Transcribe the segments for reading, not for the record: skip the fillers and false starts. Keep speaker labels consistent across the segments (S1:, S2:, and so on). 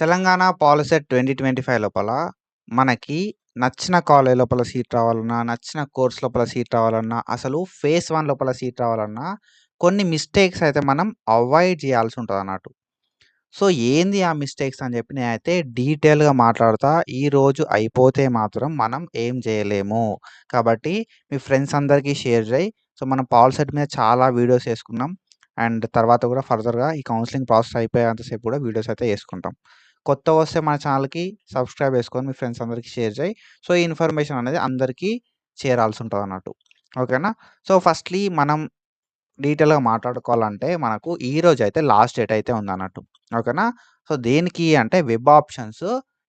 S1: Telangana POLYCET 2025 లోపల మనకి నచ్చిన కాలేజ్ లోపల సీట్ రావాలన్నా, నచ్చిన కోర్స్ లోపల సీట్ రావాలన్నా, అసలు ఫేజ్ 1 లోపల సీట్ రావాలన్నా కొన్ని మిస్టేక్స్ అయితే మనం అవాయిడ్ చేయాల్సి ఉంటదన్నట్టు. సో, ఏంది ఆ మిస్టేక్స్ అని చెప్పి నేనైతే డీటెయిల్‌గా మాట్లాడతా. ఈరోజు అయిపోతే మాత్రం మనం ఏం చేయలేము. కాబట్టి మీ ఫ్రెండ్స్ అందరికీ షేర్ చేయి. సో, మనం పాలిసెట్ మీద చాలా వీడియోస్ చేసుకున్నాం. అండ్ తర్వాత కూడా ఫర్దర్‌గా ఈ కౌన్సెలింగ్ ప్రాసెస్ అయిపోయేంత సేపు కూడా వీడియోస్ అయితే చేసుకుంటాం. కొత్తగొస్తే మన ఛానల్‌కి సబ్స్క్రైబ్ చేసుకొని మీ ఫ్రెండ్స్ అందరికి షేర్ చేయి. సో, ఈ ఇన్ఫర్మేషన్ అనేది అందరికీ చేరాల్సి ఉంటదన్నట్టు. ఓకేనా? సో, ఫస్ట్‌లీ మనం డీటెయిల్‌గా మాట్లాడుకోవాలంటే మనకు ఈరోజైతే లాస్ట్ డేట్ అయితే ఉందన్నట్టు. ఓకేనా? సో, దేనికి అంటే వెబ్ ఆప్షన్స్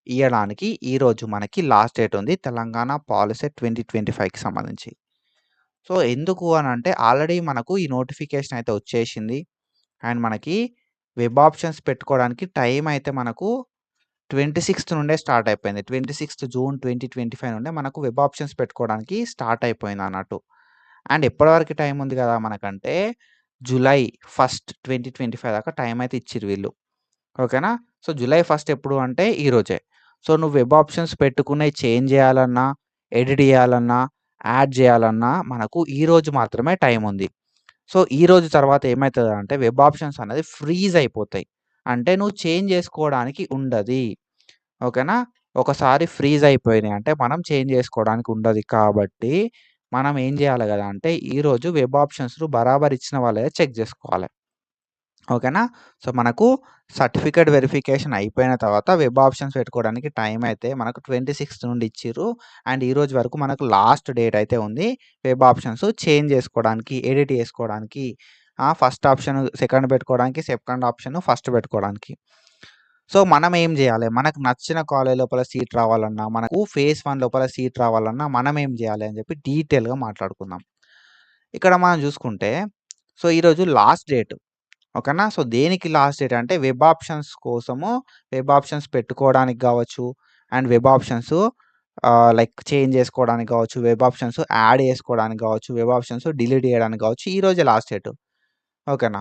S1: ఇయ్యడానికి ఈరోజు మనకి లాస్ట్ డేట్ ఉంది. తెలంగాణ పాలిసెట్ 2025కి సంబంధించి. సో, ఎందుకు అనంటే ఆల్రెడీ మనకు ఈ నోటిఫికేషన్ అయితే వచ్చేసింది. అండ్ మనకి వెబ్ ఆప్షన్స్ పెట్టుకోవడానికి టైం అయితే మనకు 26థ్ నుండే స్టార్ట్ అయిపోయింది. 26థ్ జూన్ 2025 నుండే మనకు వెబ్ ఆప్షన్స్ పెట్టుకోవడానికి స్టార్ట్ అయిపోయిందన్నట్టు. అండ్ ఎప్పటి వరకు టైం ఉంది కదా మనకంటే జులై 1 2025 దాకా టైం అయితే ఇచ్చిర్రు వీళ్ళు. ఓకేనా? సో, జులై 1 ఎప్పుడు అంటే ఈరోజే. సో, నువ్వు వెబ్ ఆప్షన్స్ పెట్టుకున్నయి చేంజ్ చేయాలన్నా, ఎడిట్ చేయాలన్నా, యాడ్ చేయాలన్నా మనకు ఈరోజు మాత్రమే టైం ఉంది. సో, ఈరోజు తర్వాత ఏమైతదంటే వెబ్ ఆప్షన్స్ అనేది ఫ్రీజ్ అయిపోతాయి. అంటే నువ్వు చేంజ్ చేసుకోవడానికి ఉండది. ఓకేనా? ఒకసారి ఫ్రీజ్ అయిపోయినాయి అంటే మనం చేంజ్ చేసుకోవడానికి ఉండదు కాబట్టి, మనం ఏం చేయాలి గదా అంటే ఈరోజు వెబ్ ఆప్షన్స్‌లు బరాబర్ ఇచ్చిన వాళ్ళే చెక్ జేసుకోవాలి. ఓకేనా? సో, మనకు సర్టిఫికేట్ వెరిఫికేషన్ అయిపోయిన తర్వాత వెబ్ ఆప్షన్స్ పెట్టుకోవడానికి టైం అయితే మనకు 26థ్ నుండి ఇచ్చిర్రు. అండ్ ఈరోజు వరకు మనకు లాస్ట్ డేట్ అయితే ఉంది. వెబ్ ఆప్షన్స్ చేంజ్ చేసుకోవడానికి, ఎడిట్ చేసుకోవడానికి, ఫస్ట్ ఆప్షన్ సెకండ్ పెట్టుకోవడానికి, సెకండ్ ఆప్షన్ ఫస్ట్ పెట్టుకోవడానికి. సో, మనం ఏం జేయాలి? మనకు నచ్చిన కాలేజ్ లోపల సీట్ రావాలన్నా, మనకు ఫేజ్ 1 లోపల సీట్ రావాలన్నా మనం ఏం జేయాలి అని జెప్పి డీటెయిల్‌గా మాట్లాడుకుందాం. ఇక్కడ మనం జూసుకుంటే, సో, ఈరోజు లాస్ట్ డేట్. ఓకేనా? సో, దేనికి లాస్ట్ డేట్ అంటే వెబ్ ఆప్షన్స్ కోసము వెబ్ ఆప్షన్స్ పెట్టుకోవడానికి గావచ్చు, and web options like change జేసుకోవడానికి గావచ్చు, వెబ్ ఆప్షన్స్ యాడ్ జేసుకోవడానికి గావచ్చు, వెబ్ ఆప్షన్స్ డిలీట్ జేయడానికి గావచ్చు, ఈరోజే లాస్ట్ డేట్. ఓకేనా?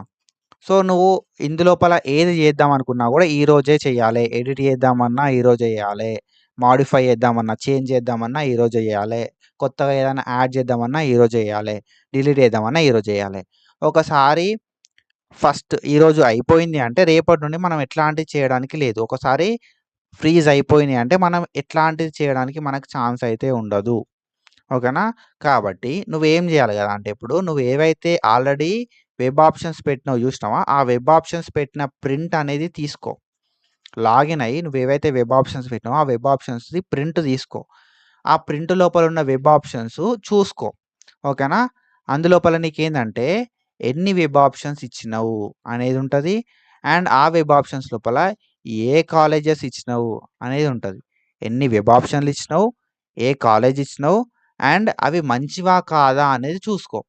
S1: సో, నువ్వు ఇందులోపల ఏది చేద్దాం అనుకున్నా గూడా ఈరోజే చెయ్యాలే. ఎడిట్ చేద్దామన్నా ఈరోజే చేయాలే. మోడిఫై చేద్దామన్నా, చేంజ్ చేద్దామన్నా ఈరోజే చేయాలే. కొత్తగా ఏదైనా యాడ్ చేద్దామన్నా ఈరోజే చేయాలే. డిలీట్ చేద్దామన్నా ఈరోజు చేయాలే. ఒకసారి ఫస్ట్ ఈరోజు అయిపోయింది అంటే రేపటి నుండి మనం ఎట్లాంటివి చేయడానికి లేదు. ఒకసారి ఫ్రీజ్ అయిపోయినాయి అంటే మనం ఎట్లాంటిది చేయడానికి మనకు ఛాన్స్ అయితే ఉండదు. ఓకేనా? కాబట్టి నువ్వేం జేయాలి గదా అంటే ఇప్పుడు నువ్వు ఏవైతే ఆల్రెడీ వెబ్ ఆప్షన్స్ పెట్టినావో జూసినావా? ఆ వెబ్ ఆప్షన్స్ పెట్టిన ప్రింట్ అనేది తీసుకో. లాగిన్ అయ్యి నువ్వేవైతే వెబ్ ఆప్షన్స్ పెట్టినావో ఆ వెబ్ ఆప్షన్స్‌ది ప్రింట్ తీసుకో. ఆ ప్రింట్ లోపల ఉన్న వెబ్ ఆప్షన్స్ చూసుకో. ఓకేనా? అందులోపల నీకేందంటే ఎన్ని వెబ్ ఆప్షన్స్ ఇచ్చినవు అనేది ఉంటది. అండ్ ఆ వెబ్ ఆప్షన్స్ లోపల ఏ కాలేజెస్ ఇచ్చినవు అనేది ఉంటది. ఎన్ని వెబ్ ఆప్షన్‌లు ఇచ్చినవు, ఏ కాలేజ్ ఇచ్చినవు, అండ్ అవి మంచివా కాదా అనేది చూసుకో.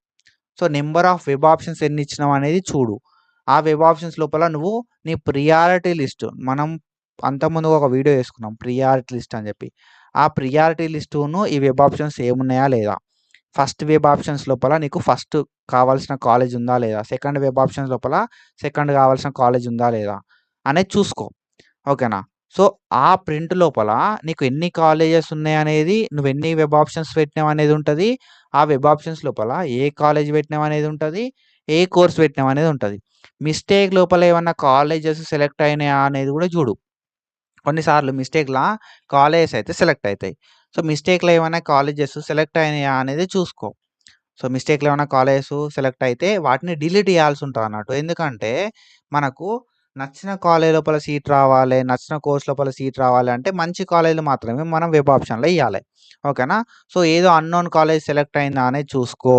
S1: So, number of web options ఎన్ని ఇచ్చినావు అనేది చూడు. ఆ వెబ్ ఆప్షన్స్ లోపల నువ్వు నీ ప్రియారిటీ లిస్ట్ మనం అంతకుముందు ఒక వీడియో చేసుకున్నాం ప్రియారిటీ లిస్ట్ అని చెప్పి. ఆ ప్రియారిటీ లిస్టును ఈ వెబ్ ఆప్షన్స్ ఏమున్నాయా లేదా? ఫస్ట్ వెబ్ ఆప్షన్స్ లోపల నీకు ఫస్ట్ కావాల్సిన కాలేజ్ ఉందా లేదా? సెకండ్ వెబ్ ఆప్షన్స్ లోపల సెకండ్ కావాల్సిన కాలేజ్ ఉందా లేదా? అనేది చూసుకో. ఓకేనా? సో, ఆ ప్రింట్ లోపల నీకు ఎన్ని కాలేజెస్ ఉన్నాయనేది, నువ్వెన్ని వెబ్ ఆప్షన్స్ పెట్టినావనేది ఉంటది. ఆ వెబ్ ఆప్షన్స్ లోపల ఏ కాలేజ్ పెట్టినావనేది ఉంటది. ఏ కోర్స్ పెట్టినావనేది ఉంటది. మిస్టేక్ లోపల ఏమన్నా కాలేజెస్ సెలెక్ట్ అయినాయా అనేది గూడా జూడు. కొన్నిసార్లు మిస్టేక్‌లా కాలేజెస్ అయితే సెలెక్ట్ అయితాయి. సో, మిస్టేక్‌లో ఏమైనా కాలేజెస్ సెలెక్ట్ అయినాయా అనేది చూసుకో. సో, మిస్టేక్‌లో ఏమైనా కాలేజెస్ సెలెక్ట్ అయితే వాటిని డిలీట్ చేయాల్సి ఉంటదన్నట్టు. ఎందుకంటే మనకు నచ్చిన కాలేజ్ లోపల సీట్ రావాలే, నచ్చిన కోర్స్ లోపల సీట్ రావాలి అంటే మంచి కాలేజ్‌లు మాత్రమే మనం వెబ్ ఆప్షన్‌లో ఎయ్యాలే. ఓకేనా? సో, ఏదో అన్‌నోన్ కాలేజ్ సెలెక్ట్ అయిందా అనేది చూసుకో.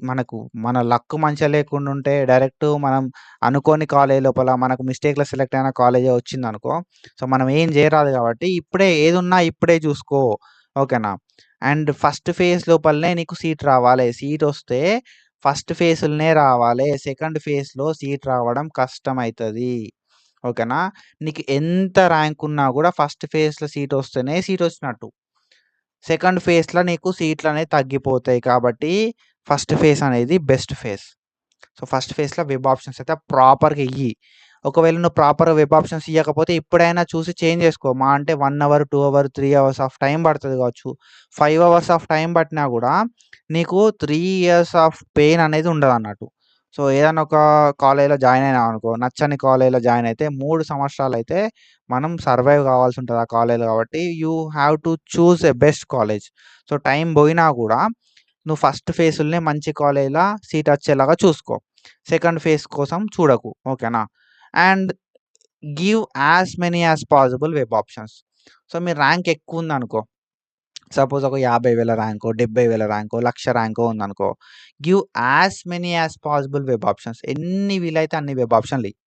S1: మనకు మన లక్ మంచిగా లేకుండా ఉంటే డైరెక్ట్ మనం అనుకోని కాలేజ్ లోపల మనకు మిస్టేక్‌లో సెలెక్ట్ అయిన కాలేజే వచ్చిందనుకో, సో, మనం ఏం చేయరాదు కాబట్టి ఇప్పుడే ఏదున్నా ఇప్పుడే చూసుకో. ఓకేనా? అండ్ ఫస్ట్ ఫేజ్ లోపలనే నీకు సీట్ రావాలే. సీటొస్తే ఫస్ట్ ఫేజ్‌లనే రావాలే. సెకండ్ ఫేజ్‌లో సీట్ రావడం కష్టమైతది. ఓకేనా? నీకు ఎంత ర్యాంక్ ఉన్నా గూడా ఫస్ట్ ఫేజ్‌లో సీటొస్తేనే సీటొచ్చినట్టు. సెకండ్ ఫేజ్‌లో నీకు సీట్లనేవి తగ్గిపోతాయి కాబట్టి ఫస్ట్ ఫేజ్ అనేది బెస్ట్ ఫేజ్. సో, ఫస్ట్ ఫేజ్‌లో వెబ్ ఆప్షన్స్ అయితే ప్రాపర్‌గా ఎయ్యి. ఒకవేళ నువ్వు ప్రాపర్‌గా వెబ్ ఆప్షన్స్ ఇయ్యకపోతే ఇప్పుడైనా చూసి చేంజ్ చేసుకో. మహా అంటే 1 hour, 2 hour, 3 hours of time పడతది కావచ్చు. 5 అవర్స్ ఆఫ్ టైం పట్టినా గూడా నీకు 3 ఇయర్స్ ఆఫ్ పెయిన్ అనేది ఉండదన్నట్టు. సో, ఏదన్నా ఒక కాలేజ్‌లో జాయిన్ అయినామనుకో, నచ్చని కాలేజ్‌లో జాయిన్ అయితే 3 సంవత్సరాలైతే మనం సర్వైవ్ కావాల్సుంటది ఆ కాలేజ్‌లో కాబట్టి you have to choose a best college. So, time బోయినా గూడా నువ్వు ఫస్ట్ ఫేజ్‌లోనే మంచి కాలేజ్‌ల సీట్ వచ్చేలాగా చూసుకో. సెకండ్ ఫేజ్ కోసం చూడకు. ఓకేనా? And give as many as possible web options. So, మీ ర్యాంక్ ఎక్కువుందనుకో, సపోజ్ ఒక 50,000 ర్యాంకో, 70,000 ర్యాంకో, 1,00,000 ర్యాంకో ఉందనుకో, give as many as possible web options. ఎన్ని వీలైతే అన్ని వెబ్ ఆప్షన్‌లియ్యి.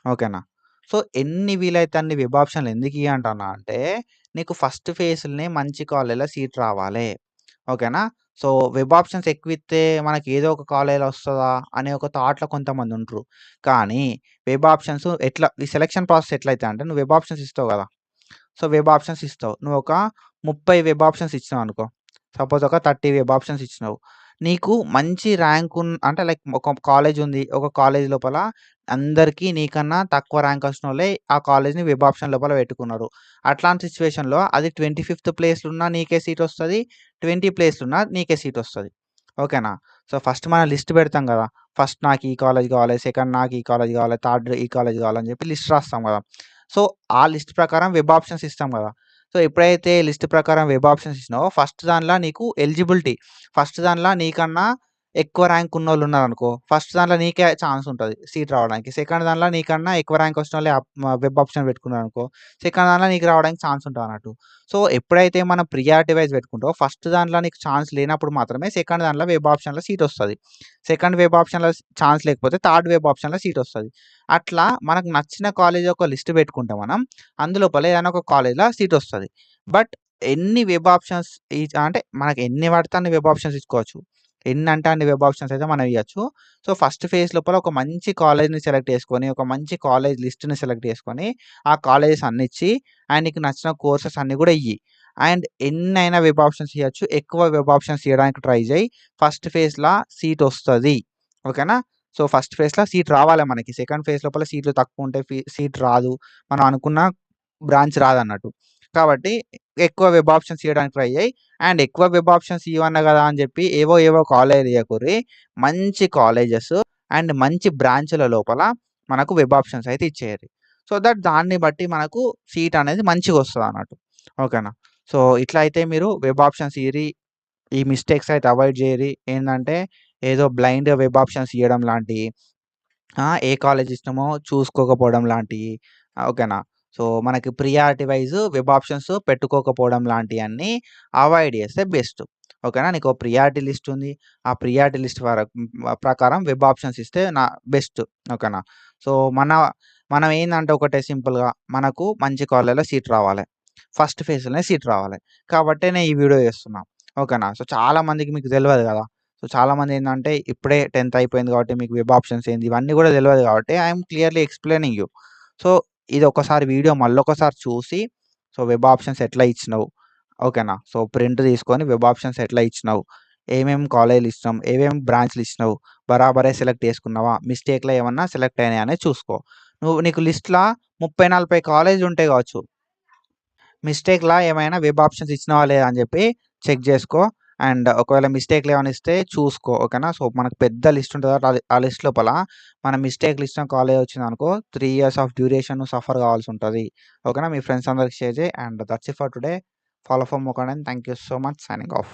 S1: ఓకేనా? సో, ఎన్ని వీలైతే అన్ని వెబ్ ఆప్షన్‌లు ఎందుకియ్యి అంటన్నా అంటే, నీకు ఫస్ట్ ఫేజ్‌లోనే మంచి కాలేజ్‌లో సీట్ రావాలే. ఓకేనా? సో, వెబ్ ఆప్షన్స్ ఎక్కువిత్తే మనకి ఏదో ఒక కాలేజ్‌లో వస్తదా అనే ఒక థాట్‌లో కొంతమందుంటరు. కానీ వెబ్ ఆప్షన్స్ ఎట్లా ఈ సెలక్షన్ ప్రాసెస్ ఎట్లయితదంటే నువ్వు వెబ్ ఆప్షన్స్ ఇస్తావు గదా! సో, వెబ్ ఆప్షన్స్ ఇస్తావు. నువ్వొక 30 వెబ్ ఆప్షన్స్ ఇచ్చినావనుకో. సపోజ్ ఒక 30 వెబ్ ఆప్షన్స్ ఇచ్చినావు. నీకు మంచి అంటే లైక్ ఒక కాలేజ్ ఉంది. ఒక కాలేజ్ లోపల అందరికీ నీకన్నా తక్కువ ర్యాంక్ వచ్చినోళ్ళే ఆ కాలేజ్‌ని వెబ్ ఆప్షన్ లోపల పెట్టుకున్నారు. అట్లాంటి సిట్యుయేషన్‌లో అది 25థ్ ప్లేస్‌లున్నా నీకే సీటొస్తది. 20 ప్లేస్‌లున్నా నీకే సీటొస్తది. ఓకేనా? సో, ఫస్ట్ మనం లిస్ట్ పెడతాం గదా! ఫస్ట్ నాకు ఈ కాలేజ్ కావాలి. సెకండ్ నాకు ఈ కాలేజ్ కావాలి. థర్డ్ ఈ కాలేజ్ కావాలని చెప్పి లిస్ట్ రాస్తాం గదా! సో, ఆ లిస్ట్ ప్రకారం వెబ్ ఆప్షన్స్ ఇస్తాం గదా! సో, ఎప్పుడైతే లిస్ట్ ప్రకారం వెబ్ ఆప్షన్స్ ఇచ్చినావో ఫస్ట్ దానిల నీకు ఎలిజిబిలిటీ ఫస్ట్ దానిల నీకన్నా ఎక్కువ ర్యాంక్ ఉన్నోళ్ళున్నారనుకో, ఫస్ట్ దాంట్లో నీకే ఛాన్స్ ఉంటది సీట్ రావడానికి. సెకండ్ దానిలో నీకన్నా ఎక్కువ ర్యాంక్ వచ్చినోళ్ళే వెబ్ ఆప్షన్ పెట్టుకున్నారనుకో, సెకండ్ దానిలో నీకు రావడానికి ఛాన్స్ ఉంటదన్నట్టు. సో, ఎప్పుడైతే మనం ప్రియారిటీ వైస్ పెట్టుకుంటావో ఫస్ట్ దాంట్లో నీకు ఛాన్స్ లేనప్పుడు మాత్రమే సెకండ్ దాంట్లో వెబ్ ఆప్షన్‌లో సీటొస్తది. సెకండ్ వెబ్ ఆప్షన్‌లో ఛాన్స్ లేకపోతే థర్డ్ వెబ్ ఆప్షన్‌లో సీటొస్తది. అట్లా మనకు నచ్చిన కాలేజ్ ఒక లిస్ట్ పెట్టుకుంటాం మనం. అందులోపల ఏదైనా ఒక కాలేజ్‌లో సీటొస్తది. బట్ ఎన్ని వెబ్ ఆప్షన్స్ అంటే మనకు ఎన్ని పడితే అన్ని వెబ్ ఆప్షన్స్ ఇచ్చుకోవచ్చు. ఎన్నంటే అన్ని వెబ్ ఆప్షన్స్ అయితే మనం ఇయ్యొచ్చు. సో, ఫస్ట్ ఫేజ్ లోపల ఒక మంచి కాలేజ్‌ని సెలెక్ట్ చేసుకొని, ఒక మంచి కాలేజ్ లిస్ట్‌ని సెలెక్ట్ చేసుకొని, ఆ కాలేజెస్ అన్ని ఇచ్చి, అండ్ నీకు నచ్చిన కోర్సెస్ అన్నీ కూడా ఇయ్యి. అండ్ ఎన్నైనా వెబ్ ఆప్షన్స్ ఇయ్యొచ్చు. ఎక్కువ వెబ్ ఆప్షన్స్ ఇయ్యడానికి ట్రై చెయి. ఫస్ట్ ఫేజ్‌ల సీటొస్తది. ఓకేనా? సో, ఫస్ట్ ఫేజ్‌ల సీట్ రావాలి మనకి. సెకండ్ ఫేజ్ లోపల సీట్‌లు తక్కువుంటాయి. సీట్ రాదు. మనం అనుకున్న బ్రాంచ్ రాదన్నట్టు. కాబట్టి ఎక్కువ వెబ్ ఆప్షన్స్ ఇయ్యడానికి ట్రై చెయి. అండ్ ఎక్కువ వెబ్ ఆప్షన్స్ ఇవన్నా గదా అని జెప్పి ఏవో కాలేజ్‌లు ఇయ్యకుర్రి. మంచి కాలేజెస్ అండ్ మంచి బ్రాంచుల లోపల మనకు వెబ్ ఆప్షన్స్ అయితే ఇచ్చేయండి. సో దట్ దాన్ని బట్టి మనకు సీట్ అనేది మంచిగొస్తదన్నట్టు. ఓకేనా? సో, ఇట్లా అయితే మీరు వెబ్ ఆప్షన్స్ ఇయ్యిరి. ఈ మిస్టేక్స్ అయితే అవాయిడ్ జేయరి. ఏందంటే ఏదో బ్లైండ్‌గా వెబ్ ఆప్షన్స్ ఇయ్యడం లాంటియి ఏ కాలేజ్ ఇష్టమో చూసుకోకపోవడం లాంటియి. ఓకేనా? సో, మనకి ప్రియారిటీ వైస్ వెబ్ ఆప్షన్స్ పెట్టుకోకపోవడం లాంటియన్నీ అవాయిడ్ చేస్తే బెస్ట్. ఓకేనా? నీకో ప్రియారిటీ లిస్ట్ ఉంది. ఆ ప్రియారిటీ లిస్ట్ ప్రకారం వెబ్ ఆప్షన్స్ ఇస్తే బెస్ట్. ఓకేనా? సో, మనం ఏందంటే ఒకటే సింపుల్‌గా మనకు మంచి కాలేజ్‌లో సీట్ రావాలి. ఫస్ట్ ఫేజ్‌లోనే సీట్ రావాలి. కాబట్టే నేను ఈ వీడియో చేస్తున్నా. ఓకేనా? సో, చాలా మందికి మీకు తెలవదు గదా! సో, చాలామంది ఏందంటే ఇప్పుడే 10థ్ అయిపోయింది కాబట్టి మీకు వెబ్ ఆప్షన్స్ ఏంది ఇవన్నీ గూడా తెలవదు కాబట్టి I am clearly explaining you. So, ఇది ఒక్కసారి వీడియో మళ్ళొకసారి చూసి, సో, వెబ్ ఆప్షన్స్ ఎట్లా ఇచ్చినవు, ఓకేనా? సో, ప్రింట్ తీసుకొని వెబ్ ఆప్షన్స్ ఎట్లా ఇచ్చినవు, ఏమేమి కాలేజ్‌లు ఇచ్చినాం, ఏమేమి బ్రాంచ్‌లు ఇచ్చినవు, బరాబరే సెలెక్ట్ చేసుకున్నావా, మిస్టేక్‌లో ఏమన్నా సెలెక్ట్ అయినాయా అనేది చూసుకో. నీకు లిస్ట్‌ల 30, 40 కాలేజ్‌లు ఉంటాయి గావచ్చు. మిస్టేక్‌లా ఏమైనా వెబ్ ఆప్షన్స్ ఇచ్చినావా లేదా అని జెప్పి చెక్ జేసుకో. అండ్ ఒకవేళ మిస్టేక్‌లు ఏమైనా ఇస్తే చూసుకో. ఓకేనా? సో, మనకు పెద్ద లిస్ట్ ఉంటది కాబట్టి ఆ లిస్ట్ లోపల మన మిస్టేక్‌లు ఇచ్చిన కాలేజ్ వచ్చిందనుకో 3 ఇయర్స్ ఆఫ్ డ్యూరేషన్ సఫర్ కావాల్సుంటది. ఓకేనా? మీ ఫ్రెండ్స్ అందరికి షేర్ చేయి. And that's it for today. Follow for more content. Thank you so much. Signing off.